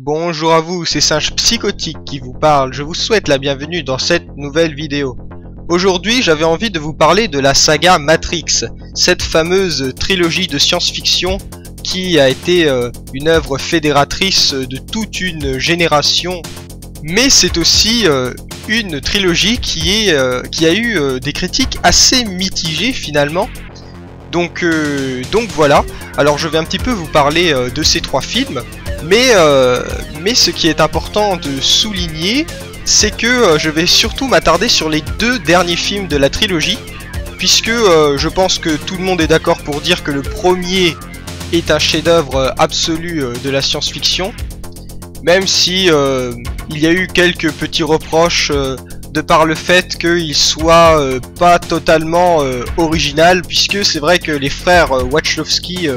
Bonjour à vous, c'est Singe Psychotique qui vous parle, je vous souhaite la bienvenue dans cette nouvelle vidéo. Aujourd'hui, j'avais envie de vous parler de la saga Matrix, cette fameuse trilogie de science-fiction qui a été une œuvre fédératrice de toute une génération. Mais c'est aussi une trilogie qui a eu des critiques assez mitigées finalement. Donc voilà, alors je vais un petit peu vous parler de ces trois films. Mais ce qui est important de souligner, c'est que je vais surtout m'attarder sur les deux derniers films de la trilogie, puisque je pense que tout le monde est d'accord pour dire que le premier est un chef-d'œuvre absolu de la science-fiction, même si il y a eu quelques petits reproches de par le fait qu'il soit pas totalement original, puisque c'est vrai que les frères Wachowski,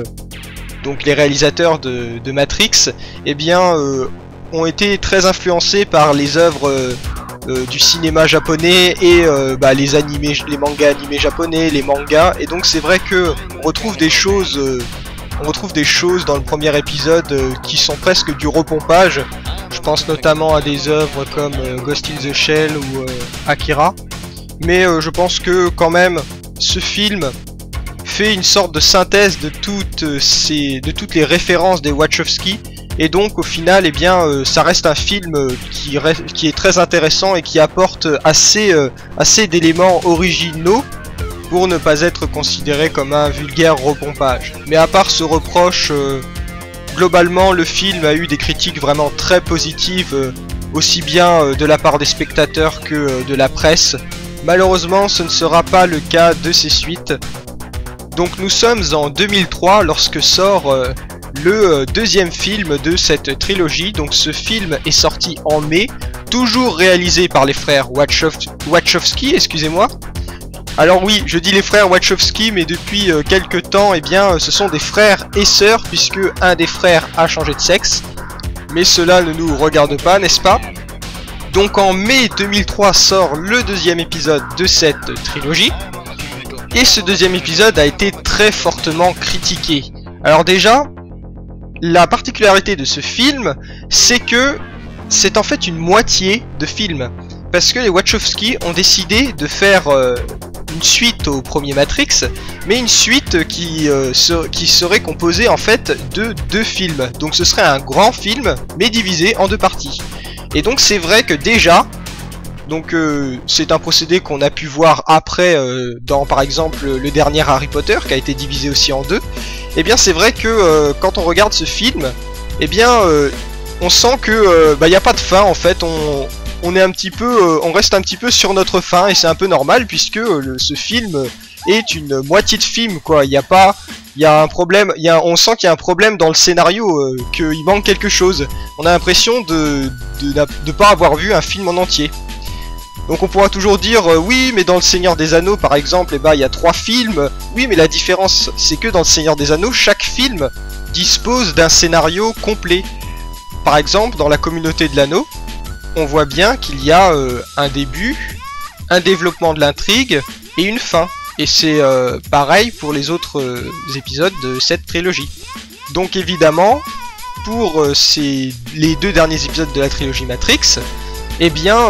donc les réalisateurs de Matrix, eh bien, ont été très influencés par les œuvres du cinéma japonais et les mangas animés japonais, les mangas, et donc c'est vrai que on retrouve des choses dans le premier épisode qui sont presque du repompage. Je pense notamment à des œuvres comme Ghost in the Shell ou Akira, mais je pense que quand même ce film fait une sorte de synthèse de toutes les références des Wachowski, et donc au final eh bien ça reste un film qui est très intéressant et qui apporte assez d'éléments originaux pour ne pas être considéré comme un vulgaire repompage. Mais à part ce reproche, globalement le film a eu des critiques vraiment très positives, aussi bien de la part des spectateurs que de la presse. Malheureusement ce ne sera pas le cas de ces suites. Donc nous sommes en 2003 lorsque sort le deuxième film de cette trilogie. Donc ce film est sorti en mai, toujours réalisé par les frères Wachowski, excusez-moi. Alors oui, je dis les frères Wachowski, mais depuis quelques temps, eh bien, ce sont des frères et sœurs, puisque un des frères a changé de sexe. Mais cela ne nous regarde pas, n'est-ce pas? Donc en mai 2003 sort le deuxième épisode de cette trilogie. Et ce deuxième épisode a été très fortement critiqué. Alors déjà, la particularité de ce film, c'est que c'est en fait une moitié de film. Parce que les Wachowski ont décidé de faire une suite au premier Matrix, mais une suite qui serait composée en fait de deux films. Donc ce serait un grand film, mais divisé en deux parties. Et donc c'est vrai que déjà, donc c'est un procédé qu'on a pu voir après dans par exemple le dernier Harry Potter qui a été divisé aussi en deux. Et bien c'est vrai que quand on regarde ce film, et bien on sent que y a pas de fin en fait. On reste un petit peu sur notre faim, et c'est un peu normal puisque ce film est une moitié de film quoi. Il y a un problème, on sent qu'il y a un problème dans le scénario, qu'il manque quelque chose. On a l'impression de pas avoir vu un film en entier. Donc on pourra toujours dire oui mais dans le Seigneur des Anneaux par exemple il y a 3 films. Oui mais la différence c'est que dans le Seigneur des Anneaux chaque film dispose d'un scénario complet. Par exemple dans la Communauté de l'Anneau on voit bien qu'il y a un début, un développement de l'intrigue et une fin. Et c'est pareil pour les autres épisodes de cette trilogie. Donc évidemment pour les deux derniers épisodes de la trilogie Matrix, eh bien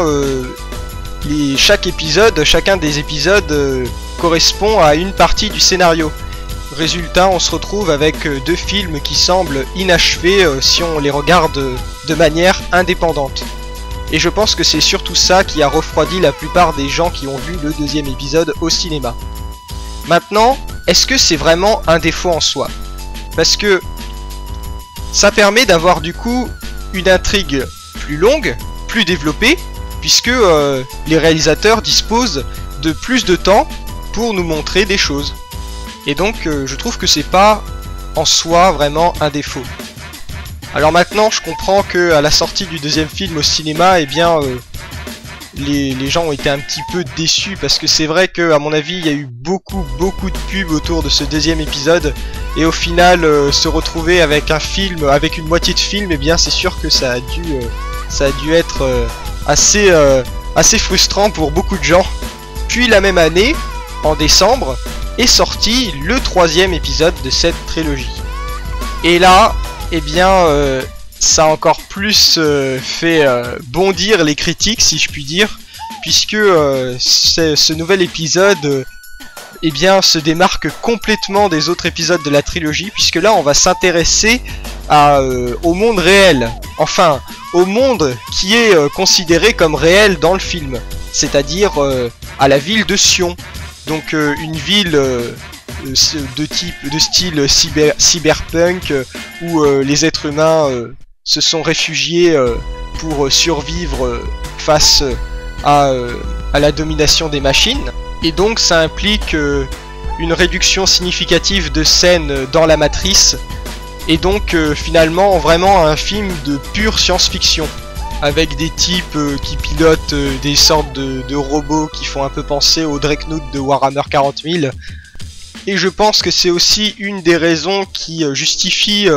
chacun des épisodes correspond à une partie du scénario. Résultat, on se retrouve avec deux films qui semblent inachevés si on les regarde de manière indépendante. Et je pense que c'est surtout ça qui a refroidi la plupart des gens qui ont vu le deuxième épisode au cinéma. Maintenant, est-ce que c'est vraiment un défaut en soi? Parce que ça permet d'avoir du coup une intrigue plus longue, plus développée, puisque les réalisateurs disposent de plus de temps pour nous montrer des choses. Et donc je trouve que c'est pas en soi vraiment un défaut. Alors maintenant je comprends que à la sortie du deuxième film au cinéma, eh bien les gens ont été un petit peu déçus, parce que c'est vrai que à mon avis il y a eu beaucoup de pubs autour de ce deuxième épisode, et au final se retrouver avec un film, avec une moitié de film, eh bien c'est sûr que ça a dû être assez frustrant pour beaucoup de gens. Puis la même année, en décembre, est sorti le troisième épisode de cette trilogie. Et là, eh bien, ça a encore plus fait bondir les critiques, si je puis dire, puisque ce nouvel épisode eh bien, se démarque complètement des autres épisodes de la trilogie, puisque là on va s'intéresser au monde réel, enfin au monde qui est considéré comme réel dans le film, c'est-à-dire à la ville de Sion, donc une ville de style cyberpunk où les êtres humains se sont réfugiés pour survivre face à la domination des machines. Et donc ça implique une réduction significative de scènes dans la matrice, et donc finalement vraiment un film de pure science-fiction, avec des types qui pilotent des sortes de robots qui font un peu penser au Dreadnought de Warhammer 40 000. Et je pense que c'est aussi une des raisons qui justifie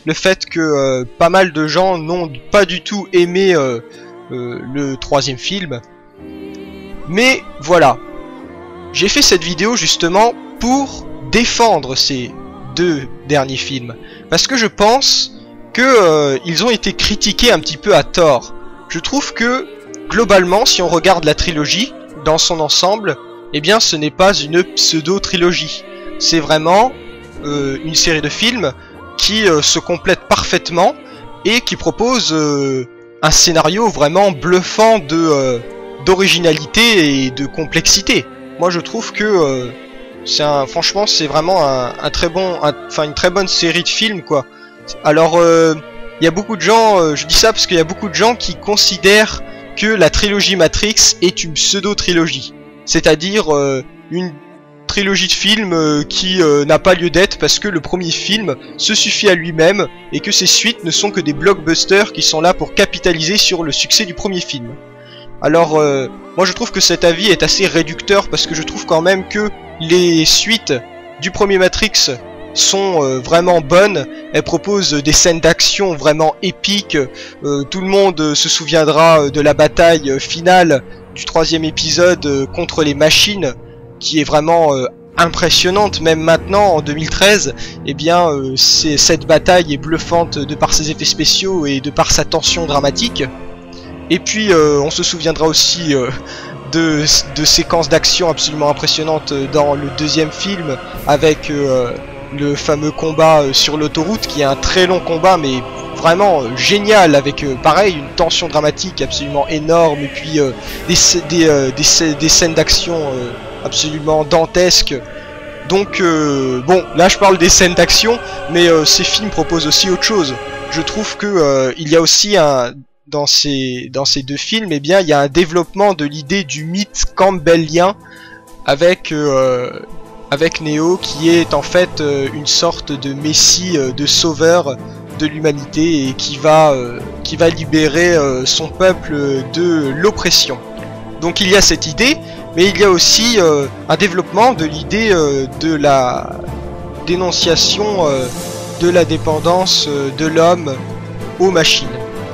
le fait que pas mal de gens n'ont pas du tout aimé le troisième film. Mais voilà. J'ai fait cette vidéo justement pour défendre ces deux derniers films, parce que je pense que ils ont été critiqués un petit peu à tort. Je trouve que globalement, si on regarde la trilogie dans son ensemble, eh bien ce n'est pas une pseudo-trilogie. C'est vraiment une série de films qui se complète parfaitement et qui propose un scénario vraiment bluffant d'originalité et de complexité. Moi je trouve que franchement c'est vraiment une très bonne série de films quoi. Alors il y a beaucoup de gens, je dis ça parce qu'il y a beaucoup de gens qui considèrent que la trilogie Matrix est une pseudo-trilogie, c'est-à-dire une trilogie de films qui n'a pas lieu d'être parce que le premier film se suffit à lui-même et que ses suites ne sont que des blockbusters qui sont là pour capitaliser sur le succès du premier film. Alors moi je trouve que cet avis est assez réducteur parce que je trouve quand même que les suites du premier Matrix sont vraiment bonnes. Elles proposent des scènes d'action vraiment épiques. Tout le monde se souviendra de la bataille finale du troisième épisode contre les machines, qui est vraiment impressionnante. Même maintenant en 2013, eh bien cette bataille est bluffante de par ses effets spéciaux et de par sa tension dramatique. Et puis on se souviendra aussi de séquences d'action absolument impressionnantes dans le deuxième film, avec le fameux combat sur l'autoroute, qui est un très long combat mais vraiment génial, avec pareil une tension dramatique absolument énorme, et puis des scènes d'action absolument dantesques. Donc bon, là je parle des scènes d'action, mais ces films proposent aussi autre chose. Je trouve que il y a aussi dans ces deux films, eh bien, il y a un développement de l'idée du mythe campbellien avec Neo, qui est en fait une sorte de messie, de sauveur de l'humanité, et qui va libérer son peuple de l'oppression. Donc il y a cette idée, mais il y a aussi un développement de l'idée de la dénonciation de la dépendance de l'homme aux machines.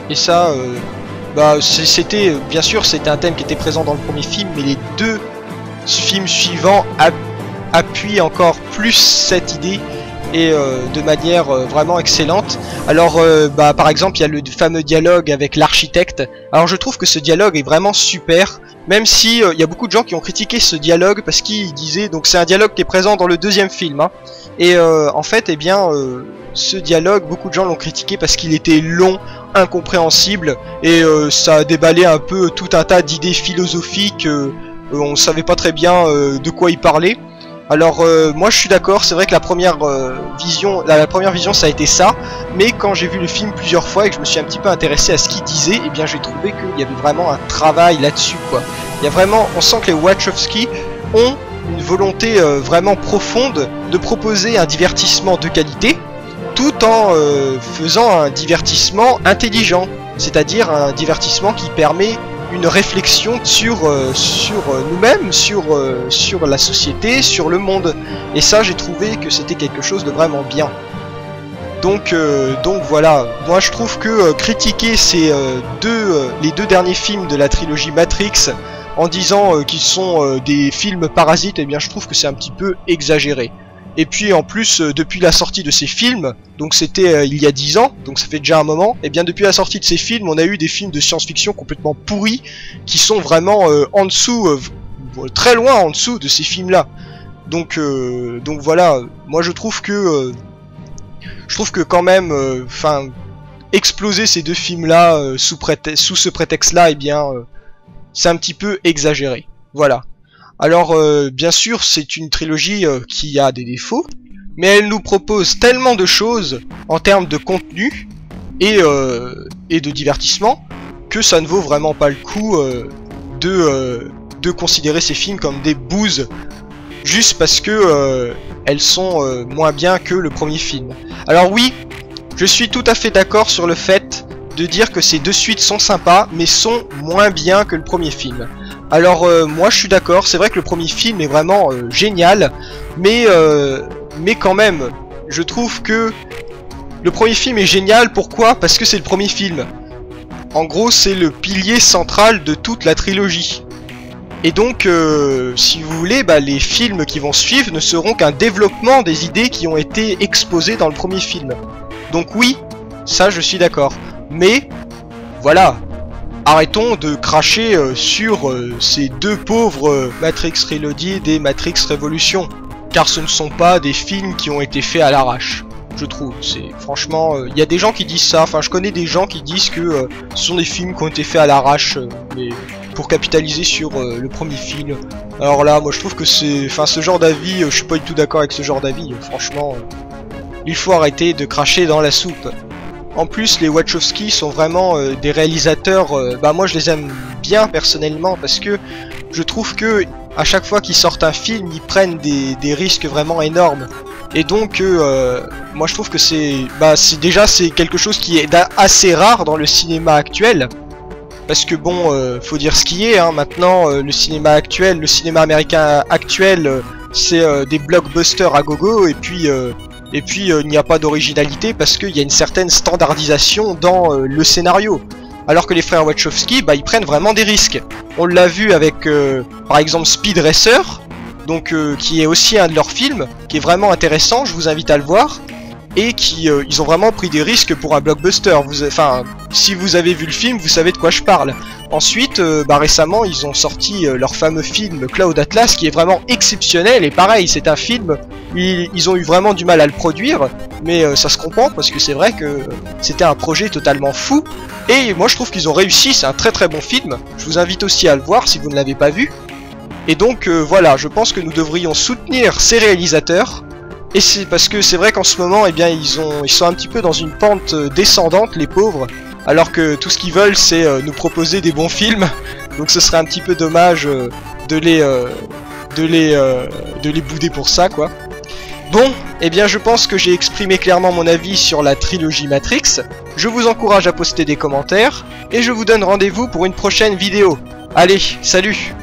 Et ça, c'était bien sûr, c'était un thème qui était présent dans le premier film, mais les deux films suivants appuient encore plus cette idée, et de manière vraiment excellente. Alors par exemple, il y a le fameux dialogue avec l'architecte. Alors je trouve que ce dialogue est vraiment super, même si il y a beaucoup de gens qui ont critiqué ce dialogue parce qu'ils disaient, donc c'est un dialogue qui est présent dans le deuxième film, hein, et en fait, eh bien ce dialogue, beaucoup de gens l'ont critiqué parce qu'il était long, incompréhensible, et ça a déballé un peu tout un tas d'idées philosophiques. On savait pas très bien de quoi il parlait. Alors moi je suis d'accord, c'est vrai que la première vision ça a été ça, mais quand j'ai vu le film plusieurs fois et que je me suis un petit peu intéressé à ce qu'il disait, eh bien j'ai trouvé qu'il y avait vraiment un travail là-dessus quoi. Il y a vraiment, on sent que les Wachowski ont une volonté vraiment profonde de proposer un divertissement de qualité, tout en faisant un divertissement intelligent, c'est-à-dire un divertissement qui permet une réflexion sur nous-mêmes, sur la société, sur le monde. Et ça, j'ai trouvé que c'était quelque chose de vraiment bien. Donc voilà, moi je trouve que critiquer les deux derniers films de la trilogie Matrix en disant qu'ils sont des films parasites, eh bien je trouve que c'est un petit peu exagéré. Et puis en plus, depuis la sortie de ces films, donc c'était il y a 10 ans, donc ça fait déjà un moment, et bien depuis la sortie de ces films, on a eu des films de science-fiction complètement pourris, qui sont vraiment en dessous, très loin en dessous de ces films-là. Donc voilà, moi je trouve que quand même, enfin, exploser ces deux films-là sous ce prétexte-là, eh bien, c'est un petit peu exagéré. Voilà. Alors, bien sûr, c'est une trilogie qui a des défauts, mais elle nous propose tellement de choses en termes de contenu et de divertissement que ça ne vaut vraiment pas le coup de considérer ces films comme des bouses juste parce que elles sont moins bien que le premier film. Alors oui, je suis tout à fait d'accord sur le fait de dire que ces deux suites sont sympas, mais sont moins bien que le premier film. Alors moi je suis d'accord, c'est vrai que le premier film est vraiment génial, mais quand même, je trouve que le premier film est génial, pourquoi? Parce que c'est le premier film. En gros, c'est le pilier central de toute la trilogie. Et donc, si vous voulez, bah, les films qui vont suivre ne seront qu'un développement des idées qui ont été exposées dans le premier film. Donc oui, ça je suis d'accord. Mais, voilà, arrêtons de cracher sur ces deux pauvres Matrix Reloaded et Matrix Revolution. Car ce ne sont pas des films qui ont été faits à l'arrache. Je trouve, c'est franchement, il y a des gens qui disent ça, enfin je connais des gens qui disent que ce sont des films qui ont été faits à l'arrache, mais pour capitaliser sur le premier film. Alors là, moi je trouve que c'est, enfin ce genre d'avis, je suis pas du tout d'accord avec ce genre d'avis, franchement, il faut arrêter de cracher dans la soupe. En plus, les Wachowski sont vraiment des réalisateurs, bah moi je les aime bien personnellement, parce que je trouve que à chaque fois qu'ils sortent un film, ils prennent des risques vraiment énormes. Et donc, moi je trouve que c'est quelque chose qui est assez rare dans le cinéma actuel. Parce que bon, faut dire ce qui est, hein, maintenant, le cinéma américain actuel, c'est des blockbusters à gogo, et puis il n'y a pas d'originalité parce qu'il y a une certaine standardisation dans le scénario. Alors que les frères Wachowski, bah, ils prennent vraiment des risques. On l'a vu avec, par exemple, Speed Racer, donc qui est aussi un de leurs films, qui est vraiment intéressant, je vous invite à le voir. Et qui, ils ont vraiment pris des risques pour un blockbuster. Enfin, si vous avez vu le film, vous savez de quoi je parle. Ensuite, bah, récemment, ils ont sorti leur fameux film Cloud Atlas, qui est vraiment exceptionnel. Et pareil, c'est un film, ils ont eu vraiment du mal à le produire, mais ça se comprend parce que c'est vrai que c'était un projet totalement fou. Et moi, je trouve qu'ils ont réussi. C'est un très très bon film. Je vous invite aussi à le voir si vous ne l'avez pas vu. Et donc voilà, je pense que nous devrions soutenir ces réalisateurs. Et c'est parce que c'est vrai qu'en ce moment, eh bien, ils sont un petit peu dans une pente descendante, les pauvres. Alors que tout ce qu'ils veulent, c'est nous proposer des bons films. Donc ce serait un petit peu dommage de les bouder pour ça, quoi. Bon, eh bien, je pense que j'ai exprimé clairement mon avis sur la trilogie Matrix. Je vous encourage à poster des commentaires. Et je vous donne rendez-vous pour une prochaine vidéo. Allez, salut!